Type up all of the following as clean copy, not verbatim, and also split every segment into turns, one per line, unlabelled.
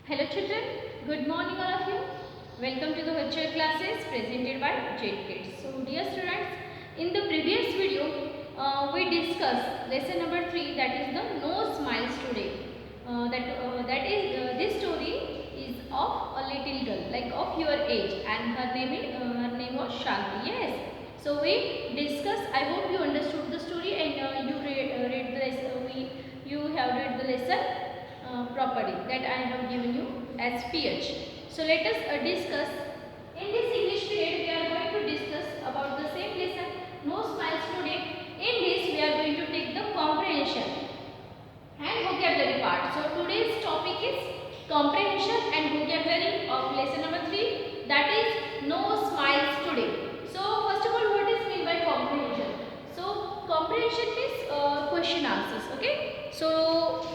Hello children, good morning all of you. Welcome to the virtual classes presented by Jet Kids. So dear students, in the previous video we discussed lesson number 3, that is the no smiles today. This story is of a little girl like of your age, and her name was Shanti. Yes. So we discussed. I hope you understood the story and read the lesson. You have read the lesson properly that I have given you as PH. So let us discuss. In this English period we are going to discuss about the same lesson, no smiles today. In this we are going to take the comprehension and vocabulary part. So today's topic is comprehension and vocabulary of lesson number 3, that is no smiles today. So first of all, what is meant by comprehension? So comprehension means question answers, okay? So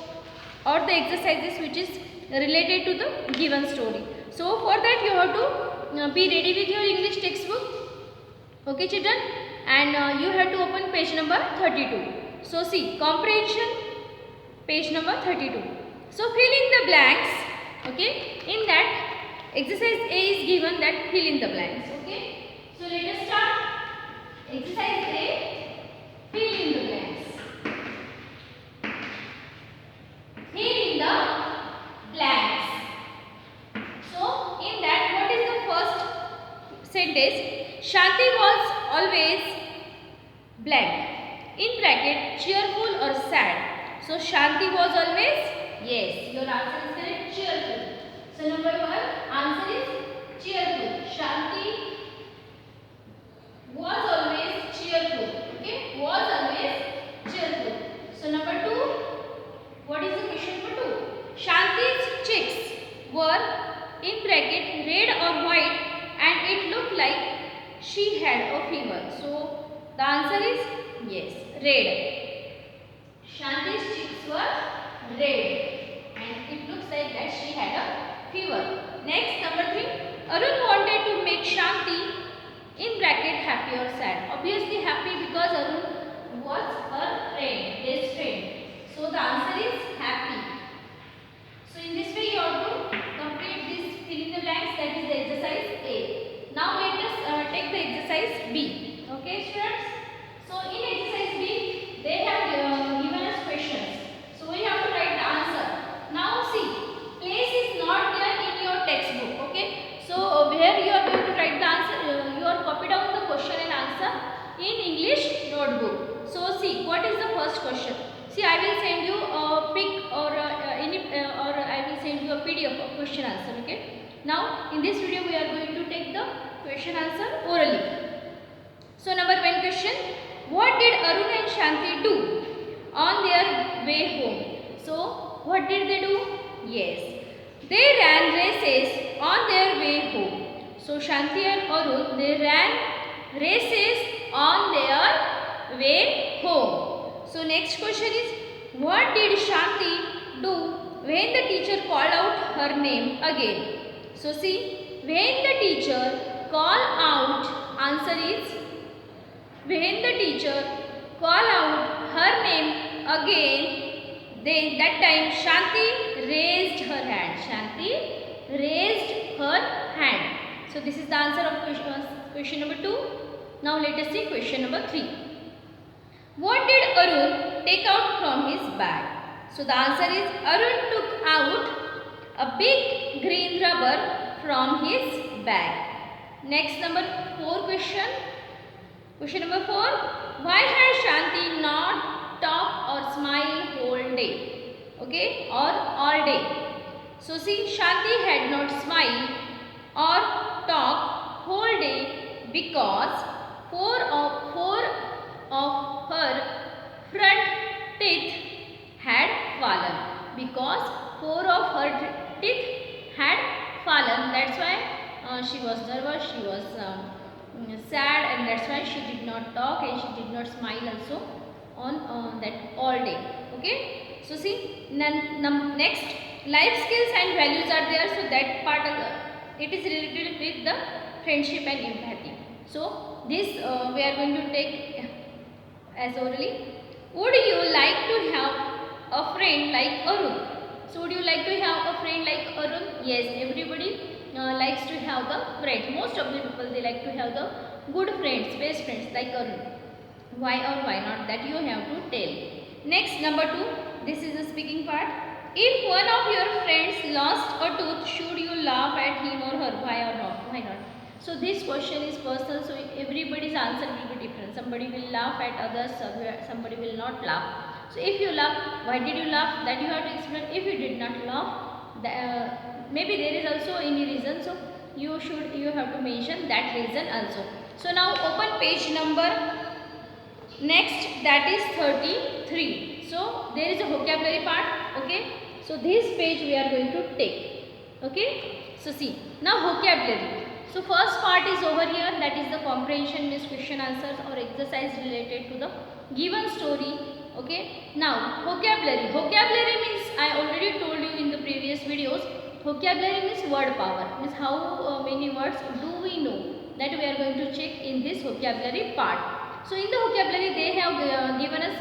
or the exercises which is related to the given story. So for that you have to be ready with your English textbook, okay children, and you have to open page number 32. So see, comprehension, page number 32. So fill in the blanks, okay. In that exercise A is given that fill in the blanks, okay. So let us start. Exercise A, fill in the blanks. Fill in the blanks. So in that, what is the first sentence? Shanti was always blank. In bracket, cheerful or sad. So Shanti was always, yes, your answer is correct, cheerful. So number 1 answer is cheerful. Shanti was always cheerful. Okay, was always cheerful. So number 2, what is the question number 2? Shanti's cheeks were in bracket red or white and it looked like she had a fever. So the answer is yes, red. Shanti's cheeks were red and it looks like that she had a fever. Next, number 3. Arun wanted to make Shanti in bracket happy or sad. Obviously happy because Arun was her friend, best friend. So the answer is happy. So in this way you have to complete this fill in the blanks, that is the exercise A. Now let us take the exercise B. Okay students. So in exercise B they have given us questions. So we have to write the answer. Now see, place is not there in your textbook. Okay. So where you are going to write the answer, you are copy down the question and answer in English notebook. So see, what is the first question? See, I will send you a pic or I will send you a PDF of question answer. Okay. Now in this video we are going to take the question answer orally. So number 1 question: what did Arun and Shanti do on their way home? So what did they do? Yes, they ran races on their way home. So Shanti and Arun, they ran races on their way home. So next question is, what did Shanti do when the teacher called out her name again? So see, when the teacher called out, answer is when the teacher called out her name again, then that time Shanti raised her hand. Shanti raised her hand. So this is the answer of question number 2. Now let us see question number 3. What did Arun take out from his bag? So the answer is Arun took out a big green rubber from his bag. Next, number 4 question. Question number 4. Why has Shanti not talked or smiled whole day? Okay, or all day. So see, Shanti had not smiled or talked whole day because four of her front teeth had fallen. Because 4 of her teeth had fallen. That's why she was nervous, she was sad, and that's why she did not talk and she did not smile also on that all day. Okay. So see, next, life skills and values are there. So that part it is related with the friendship and empathy. So this we are going to take as orally. Would you like to have a friend like Arun? So would you like to have a friend like Arun? Yes, everybody likes to have the friends. Most of the people, they like to have the good friends, best friends like Arun. Why or why not, that you have to tell. Next, number 2, this is the speaking part. If one of your friends lost a tooth, should you laugh at him or her? Why or not? Why not? So this question is personal, so everybody's answer will be different. Somebody will laugh at others, somebody will not laugh. So if you laugh, why did you laugh? That you have to explain. If you did not laugh, maybe there is also any reason, so you have to mention that reason also. So now open page number next, that is 33. So there is a vocabulary part. Okay, so this page we are going to take. Okay, so see now vocabulary. So first part is over here, that is the comprehension, means question answers or exercise related to the given story. Okay, now vocabulary. Vocabulary means, I already told you in the previous videos, vocabulary means word power, means how many words do we know, that we are going to check in this vocabulary part. So in the vocabulary they have given us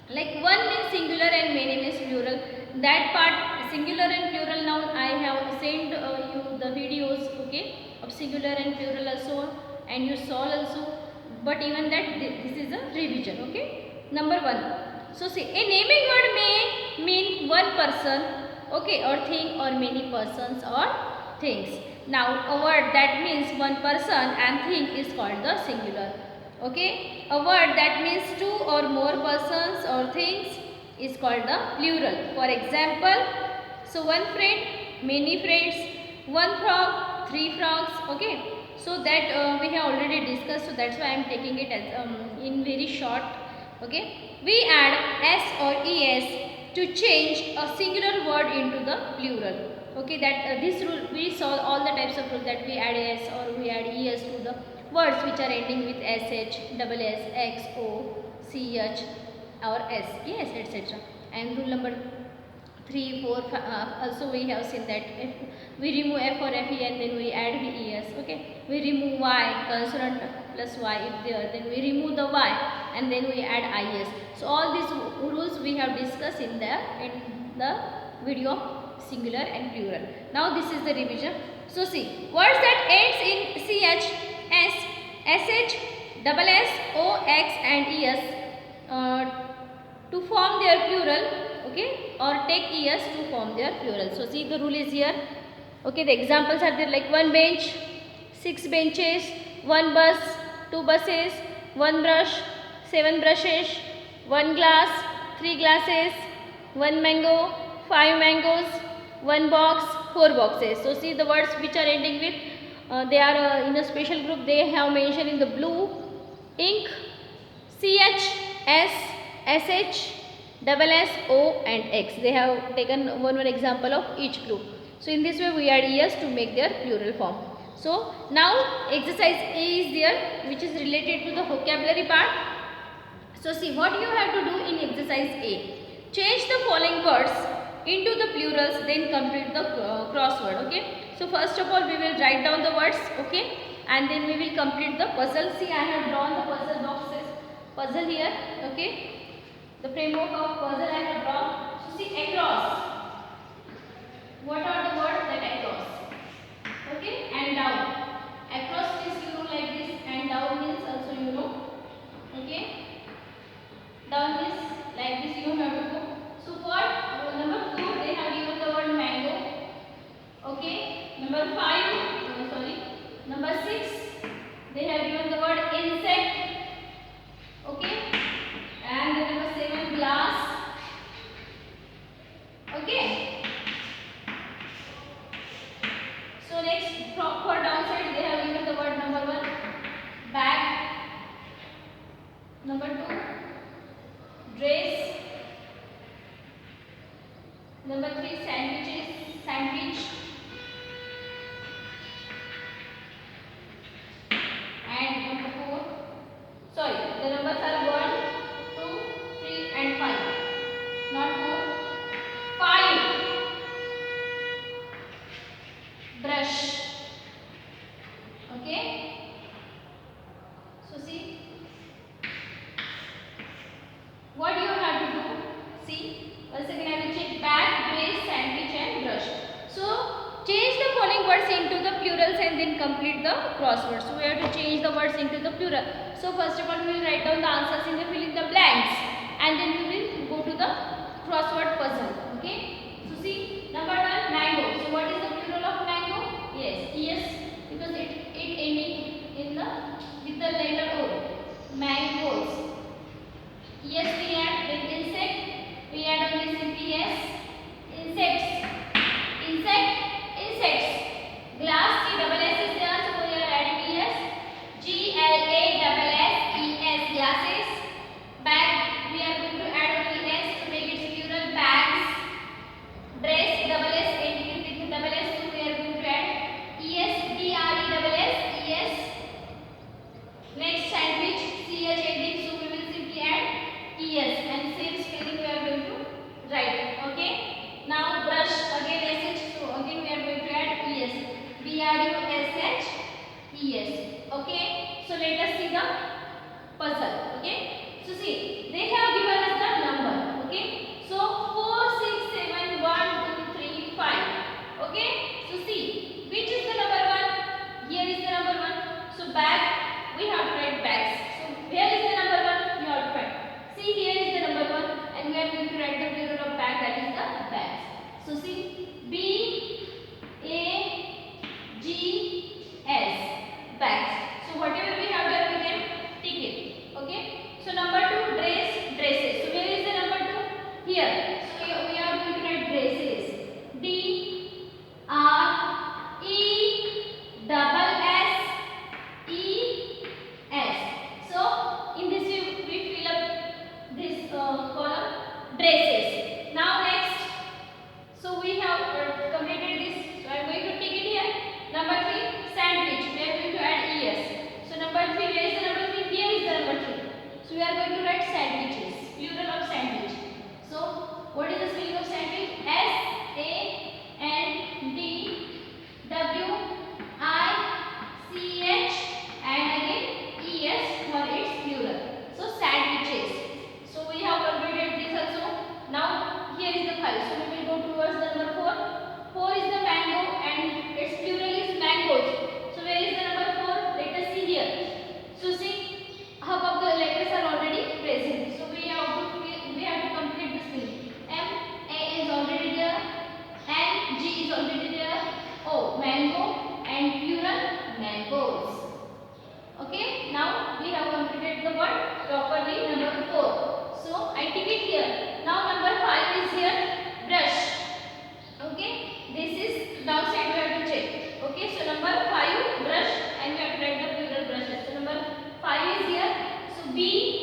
like one means singular and many means plural. That part, singular and plural, now I have sent you the videos, okay, of singular and plural also, and you saw also, but even that this is a revision. Okay, number 1. So see, a naming word may mean one person, okay, or thing, or many persons or things. Now a word that means one person and thing is called the singular. Okay, a word that means two or more persons or things is called the plural. For example, so one friend, many friends, one frog, three frogs. Okay, so that we have already discussed, so that's why I am taking it as in very short. Okay, we add s or es to change a singular word into the plural. Okay, that this rule, we saw all the types of rules, that we add s or we add es to the words which are ending with sh, double s, x, o, ch or s, yes, etc. And rule number 3, 4, also we have seen that if we remove f or fe and then we add ves. Okay, we remove y, consonant plus y if there, then we remove the y and then we add is. So all these rules we have discussed in the video of singular and plural. Now this is the revision. So see, words that ends in ch, s, sh, double s, o, x and es to form their plural, okay, or take es to form their plural. So see, the rule is here. Okay, the examples are there, like one bench, 6 benches, one bus, 2 buses, one brush, 7 brushes, one glass, 3 glasses, one mango, 5 mangoes, one box, 4 boxes. So see, the words which are ending with they are in a special group, they have mentioned in the blue ink, ch, s, sh, double s, o and x. They have taken one example of each group. So in this way we add es to make their plural form. So now exercise A is there, which is related to the vocabulary part. So see, what you have to do in exercise A. Change the following words into the plurals, then complete the crossword. Okay. So first of all we will write down the words, okay, and then we will complete the puzzle. See, I have drawn the puzzle boxes, puzzle here, okay. The framework of puzzle I have drawn. So see, across. What are the words that across? Okay, and down. Across means you know like this, and down means also you know. Okay. Down means like this you have to go. So for number 4 they have given the word mango. Okay. Number 5, sorry. Number 6 they have given the word insect. Okay. And the number 7 glass. Okay. So next, for downside they have given the word number 1 bag. Number 2 dress. Number 3 sandwiches, sandwich. And number 4, sorry, the numbers are 1, 2, 3 and 5. Not 4. 5. Brush. Okay. So see, what you have to do. See, once again I will check bag, dress, the words into the plurals and then complete the crosswords. So we have to change the words into the plural. So first of all, we will write down the answers in the fill in the blanks, and then we will go to the crossword puzzle. Okay. So see, number 1, mango. So what is the plural of mango? Yes, because it ending in the with the letter O. Mangoes. Yes, we add with insect. We add only simply yes. Insects. Glass, G double S is there, so we are adding yes. GLASSES, glasses. Bag, we are going to add only S to make it plural. Bags. Dress, double S ending with double S, so we are going to add ES, DRE double S, ES. Next, sandwich, CH ending, so we will simply add ES, and same spelling we are going to write. Okay. Now brush, again SH, so again we are going to add ES. BRUSH ES. Okay. So let us see the puzzle. Okay. So see, they have given us the number. Okay. So 4, 6, 7, 1, 2, 3, 5. Okay. So see, which is the number 1? Here is the number 1. So bag, we have to write bags. So where is the number 1? You have to write. See, here is the number 1, and we are going to write the plural of bag, that is the bags. So see, BAGS, bags. So whatever we have done, we can tick it. Okay. So number 2, dresses. So where is the number 2? Here. So we are going to write dresses. DRESSES. So in this way we fill up this column, dresses. Now next, so we have completed this. So I am going to tick it here. Number 3, sandwich. We are going to add ES. So number 3, where is the number 3? Here is the number 3. So we are going to write sandwiches, plural of sandwich. So what is the spelling of sandwich? SANDWICH and again ES for its plural. So sandwiches. So we have completed this also. Now here is the 5. So we will go towards the number 4. 4 is the mango and its plural is mangoes. So where is the number 4? Let us see here. So see, half of the letters are already present. So we have to complete the spelling. M, A is already there, and G is already there. O, mango, and plural mangoes. Okay. Now we have completed the word properly. Number 4. So I tick it here. Now number 5 is here, brush. Okay. This is downside, we have to check. Okay. So number 5, brush, and we have to write the plural brushes. So number 5 is here. So BRUSHES,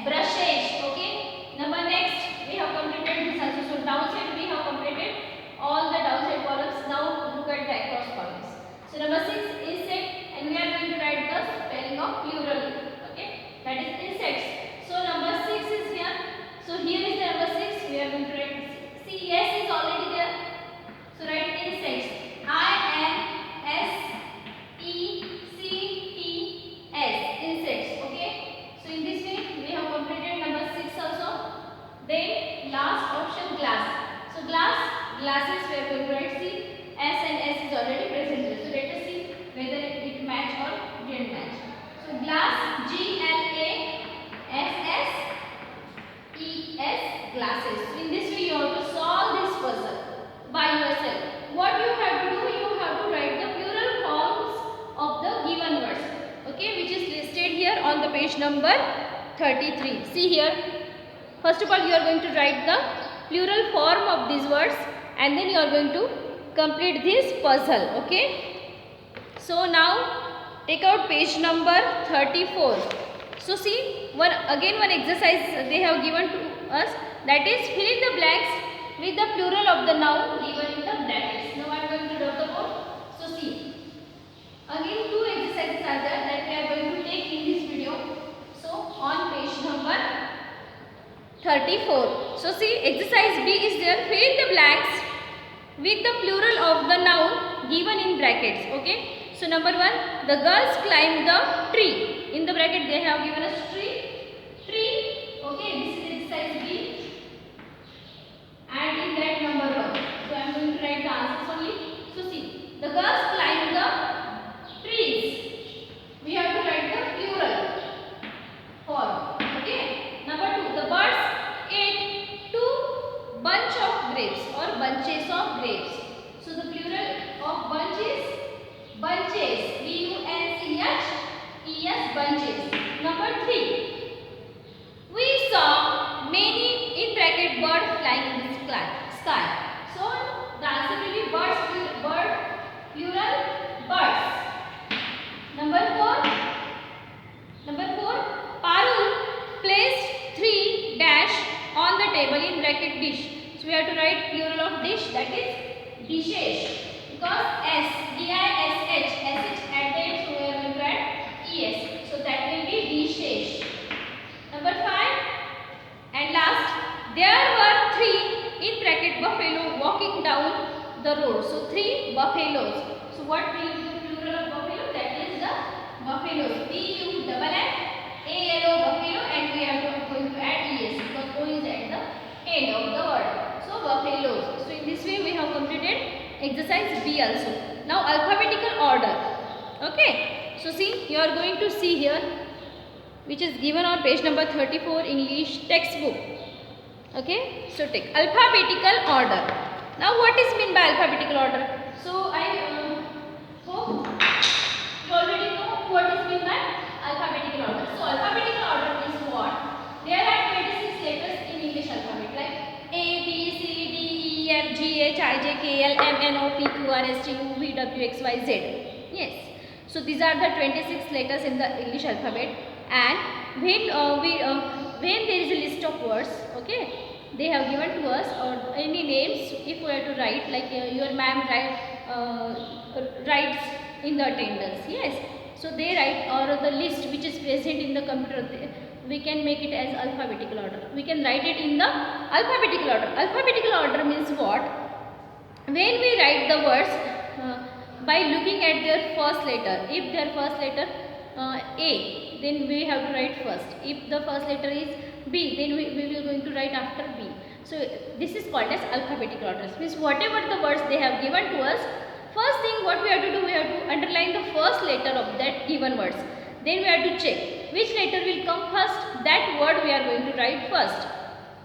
brushes. Okay. Number next, we have completed this also. So downside we have completed all the downside columns. Now look at the across columns. So number 6, insect, and we are going to write the spelling of plural. Okay. That is insects. So number 6 is here. So here is the number 6. We are going to write CS is already there. So write insects. INSECTS, insects. Okay. So in this way we have completed number 6 also. Then last option, glass. So glasses, we are going to write C. S and S is already present here. So let us see whether it match or didn't match. So glass, GLASSES, glasses. So in this way you have to solve this puzzle by yourself. What you have to do, you have to write the plural forms of the given words. Okay, which is listed here on the page number 33. See here. First of all, you are going to write the plural form of these words, and then you are going to complete this puzzle. Okay. So now take out page number 34. So see, one exercise they have given to us, that is fill in the blanks with the plural of the noun given in the brackets. Now I am going to draw the board. So see, again 2 exercises are there that we are going to take in this video. So on page number 34. So see, exercise B is there. Fill in the blanks with the plural of the noun given in brackets. Okay. So number 1, the girls climbed the tree. In the bracket they have given us tree. Okay. This is exercise B. the girls climb the trees. We have to write the plural form. Okay. Number 2, the birds ate 2 bunch of grapes or bunches of grapes. So the plural of bunch is bunches. B-U-N-C-H-E-S, bunches. Number 3, we saw many in bracket bird flying in the sky. So the answer will be birds, bird, plural, birds. Number 4, Parul placed 3 dash on the table in bracket dish. So we have to write plural of dish, that is dishes, because S, D-I-S-H, S-H added, so we are going to add E-S. So that will be dishes. Number 5 and last, there were 3 in bracket buffalo walking down the road. So 3 buffaloes. So what will be the plural of buffalo? That is the buffaloes. B-U-F-F-A-L-O, buffalo, and we are going to add E-S because O is at the end of the word. So buffaloes. So in this way we have completed exercise B also. Now alphabetical order. Okay. So see, you are going to see here, which is given on page number 34 English textbook. Okay, so take alphabetical order. Now what is mean by alphabetical order? So I hope you already know what is mean by alphabetical order. So alphabetical order means what? There are 26 letters in English alphabet, like A, B, C, D, E, F, G, H, I, J, K, L, M, N, O, P, Q, R, S, T, U, V, W, X, Y, Z. Yes. So these are the 26 letters in the English alphabet. And when there is a list of words, okay, they have given to us, or any names, if we have to write, like your ma'am writes in the attendance, yes, so they write, or the list which is present in the computer, we can make it as alphabetical order. We can write it in the alphabetical order. Alphabetical order means what? When we write the words by looking at their first letter. If their first letter A, then we have to write first. If the first letter is B, then we will going to write after B. So this is called as alphabetical order. Means whatever the words they have given to us, first thing what we have to do, we have to underline the first letter of that given words. Then we have to check which letter will come first, that word we are going to write first.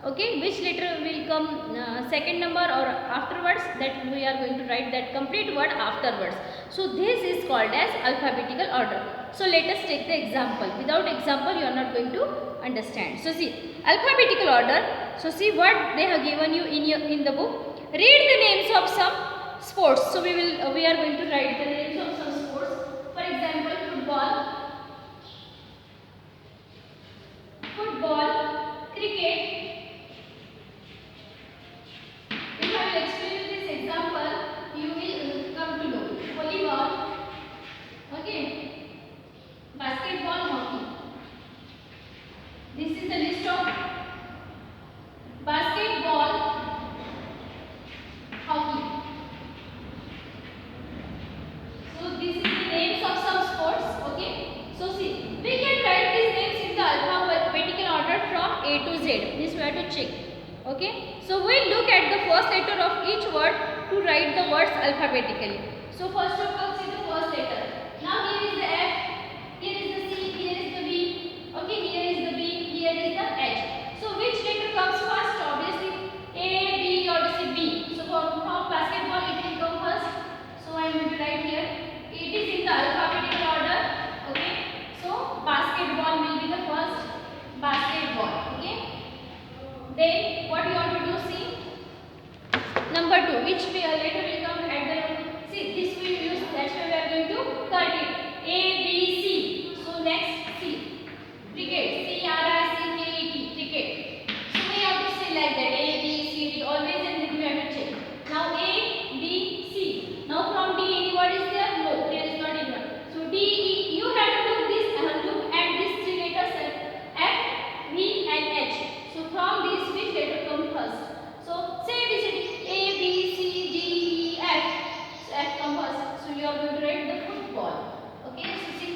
Okay, which letter will come second number or afterwards, that we are going to write that complete word afterwards. So this is called as alphabetical order. So let us take the example. Without example you are not going to understand. So see, alphabetical order. So see what they have given you in the book. Read the names of some sports. So we are going to write the names of some sports. For example, football, cricket. If I will explain this example, you will come to know. Volleyball, okay, basketball, hockey. This is the list of basketball, hockey. So this is the names of some sports, okay. So see, we can write these names in the alphabetical order from A to Z. This we have to check. Okay, so we'll look at the first letter of each word to write the words alphabetically. So first of all, see the first letter. Now here is the F, here is the C, here is the B, okay, here is the B, here is the H. So which letter comes first? Obviously A, B, or say B. So from basketball it will come first. So I am going to write here. It is in the alphabetical order. Okay, so basketball will be the first. Basketball. Okay. Then what you want to do, see, number 2, which letter will come at the, see, this we use, that's why we are going to cut it, A, B, C. So next C, cricket, C-R-I-C-K-E-T, cricket. So we have to say like that, A, B, C, D, always, and then we have to check. Now A, B, C. Now from D any word is there? No, there is not any word. So D, E, you have to look at these 3 letters, F, V and H. So from these, which letter come first? So say ABCD, A, B, C, D, E, F. So F come first. So you are going to write the football. Okay. So see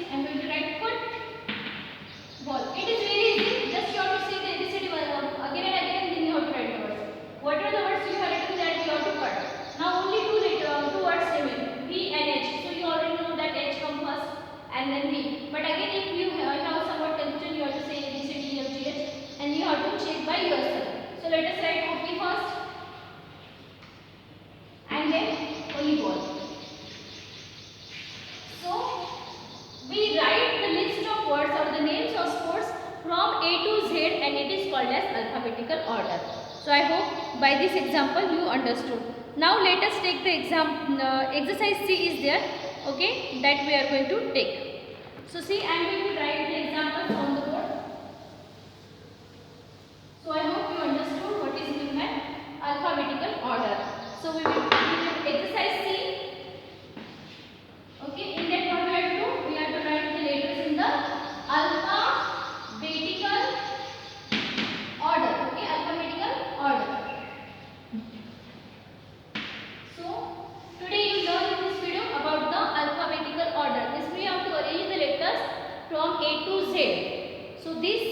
called as alphabetical order. So I hope by this example you understood. Now let us take the exercise C is there, okay, that we are going to take. So see, I am going to write the examples on the board. So I hope you understood what is meant by alphabetical order. So we will exercise C. Okay, in that what we have to do? We have to write the letters in the alphabetical order. Okay, alphabetical order. So today you learn in this video about the alphabetical order. This we have to arrange the letters from A to Z. So this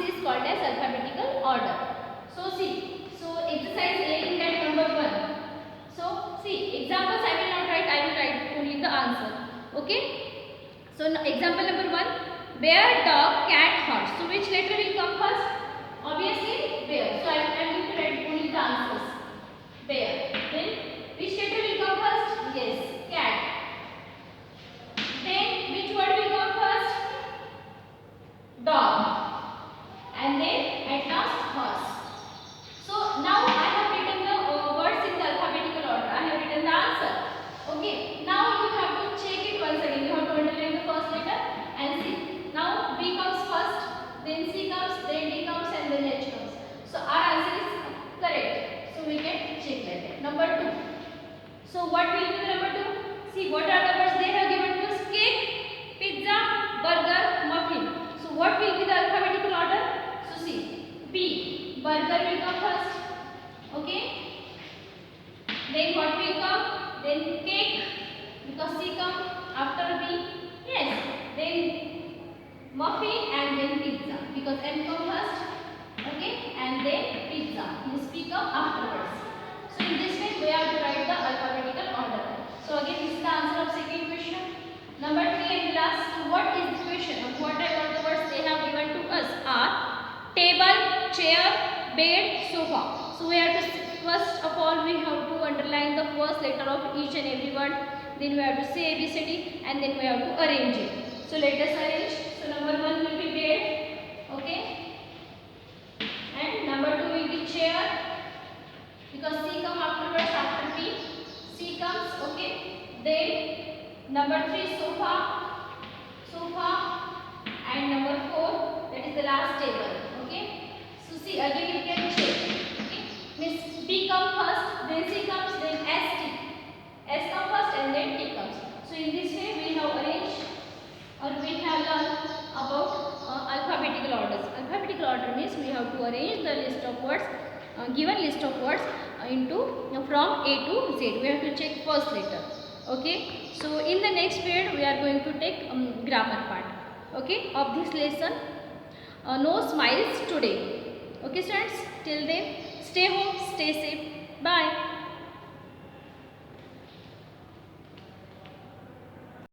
is called as alphabetical order. So see, so exercise A in that number 1. So see, examples I will not write, I will write only the answer. Okay. So example number 1, bear, dog, cat, horse. So which letter will come first? Obviously bear. So I am going to write only the answers. Bear. Then which letter will come first? Yes, cat. Then which word will come first? Dog. And then at last horse. So now I have written the words in the alphabetical order. I have written the answer. Okay. Now you have to check it once again. You have to underline the first letter and see. Now B comes first, then C comes, then D comes, and then H comes. So our answer is correct. So we can check that. Number 2. So what will be the number 2? See, what are the words they have given to us? Cake, pizza, burger, muffin. So what will be the alphabetical order? So see, B, burger will come first. Okay. Then what will come? Then cake, because C come after B. Yes. Then muffin and then pizza, because M come first. Okay. And then pizza. This P come afterwards. So in this way we have to write the alphabetical order. So again this is the answer of second question. Number 3 and last. So what is the question? Whatever the words they have given to us are table, chair, bed, sofa. So we have to first of all we have to underline the first letter of each and every word. Then we have to say ABCD and then we have to arrange it. So let us arrange. So number 1 will be bed. Okay. And number 2 will be chair, because C come afterwards after B. C comes. Okay. Then number 3 sofa. And number 4, that is the last table. Okay. So see, again you can check. Okay. Means B comes first, then C comes, then S comes first, and then T comes. So in this way we have arranged, or we have learned about alphabetical orders. Alphabetical order means we have to arrange the list of words, given list of words from A to Z. We have to check first letter. Okay. So in the next period we are going to take grammar part. Okay, of this lesson. No smiles today. Okay students, till then stay home, stay safe. Bye.